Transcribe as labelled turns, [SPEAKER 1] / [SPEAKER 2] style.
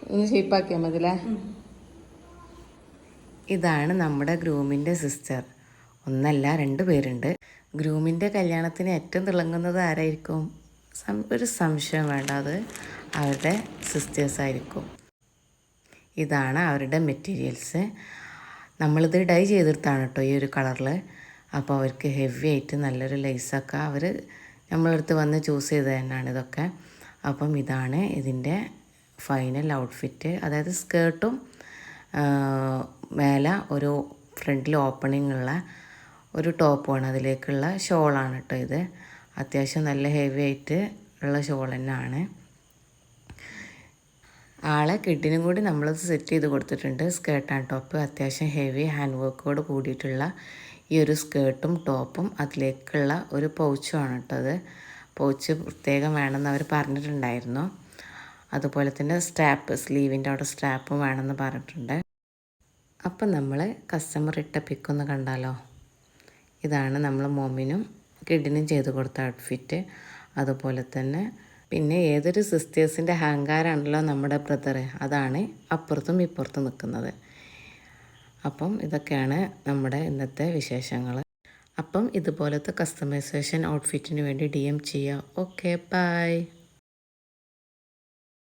[SPEAKER 1] ഒന്ന് ഷേപ്പാക്കിയാൽ മതില്ലേ? ഇതാണ് നമ്മുടെ ഗ്രൂമിൻ്റെ സിസ്റ്റർ. ഒന്നല്ല 2 പേരുണ്ട്. ഗ്രൂമിൻ്റെ കല്യാണത്തിന് ഏറ്റവും തിളങ്ങുന്നത് ആരായിരിക്കും? ഒരു സംശയം വേണ്ട, അത് അവരുടെ സിസ്റ്റേഴ്സായിരിക്കും. ഇതാണ് അവരുടെ മെറ്റീരിയൽസ്. നമ്മളിത് ഡൈ ചെയ്തെടുത്താണ് കേട്ടോ ഈ ഒരു കളറിൽ. അപ്പോൾ അവർക്ക് ഹെവി ആയിട്ട് നല്ലൊരു ലേസൊക്കെ അവർ നമ്മളടുത്ത് വന്ന് ചൂസ് ചെയ്ത് തന്നെയാണ് ഇതൊക്കെ. അപ്പം ഇതാണ് ഇതിൻ്റെ ഫൈനൽ ഔട്ട്ഫിറ്റ്. അതായത് സ്കേർട്ടും മേലെ ഒരു ഫ്രണ്ടിൽ ഓപ്പണിംഗ് ഉള്ള ഒരു ടോപ്പുമാണ്, അതിലേക്കുള്ള ഷോളാണ് കേട്ടോ ഇത്. അത്യാവശ്യം നല്ല ഹെവി ആയിട്ട് ഉള്ള ഷോൾ തന്നെയാണ്. ആളെ കിഡിനും കൂടി നമ്മളത് സെറ്റ് ചെയ്ത് കൊടുത്തിട്ടുണ്ട്. സ്കേർട്ട് ആൻഡ് ടോപ്പ് അത്യാവശ്യം ഹെവി ഹാൻഡ് വർക്കോട് കൂടിയിട്ടുള്ള ഈ ഒരു സ്കേർട്ടും ടോപ്പും അതിലേക്കുള്ള ഒരു പൗച്ചുമാണ് കേട്ടത്. പൗച്ച് പ്രത്യേകം വേണമെന്ന് അവർ പറഞ്ഞിട്ടുണ്ടായിരുന്നു. അതുപോലെ തന്നെ സ്ട്രാപ്പ്, സ്ലീവിൻ്റെ അവിടെ സ്ട്രാപ്പും വേണമെന്ന് പറഞ്ഞിട്ടുണ്ട്. അപ്പം നമ്മൾ കസ്റ്റമർ ഇട്ട പിക്കൊന്ന് കണ്ടാലോ. ഇതാണ് നമ്മൾ മോമിനും കിഡിനും ചെയ്ത് കൊടുത്ത ഔട്ട്ഫിറ്റ്. അതുപോലെ തന്നെ പിന്നെ ഏതൊരു സിസ്റ്റേഴ്സിൻ്റെ അഹങ്കാരമാണല്ലോ നമ്മുടെ ബ്രദർ, അതാണ് അപ്പുറത്തും ഇപ്പുറത്തും നിൽക്കുന്നത്. അപ്പം ഇതൊക്കെയാണ് നമ്മുടെ ഇന്നത്തെ വിശേഷങ്ങൾ. അപ്പം ഇതുപോലത്തെ കസ്റ്റമൈസേഷൻ ഔട്ട്ഫിറ്റിന് വേണ്ടി DM ചെയ്യുക. Okay, by.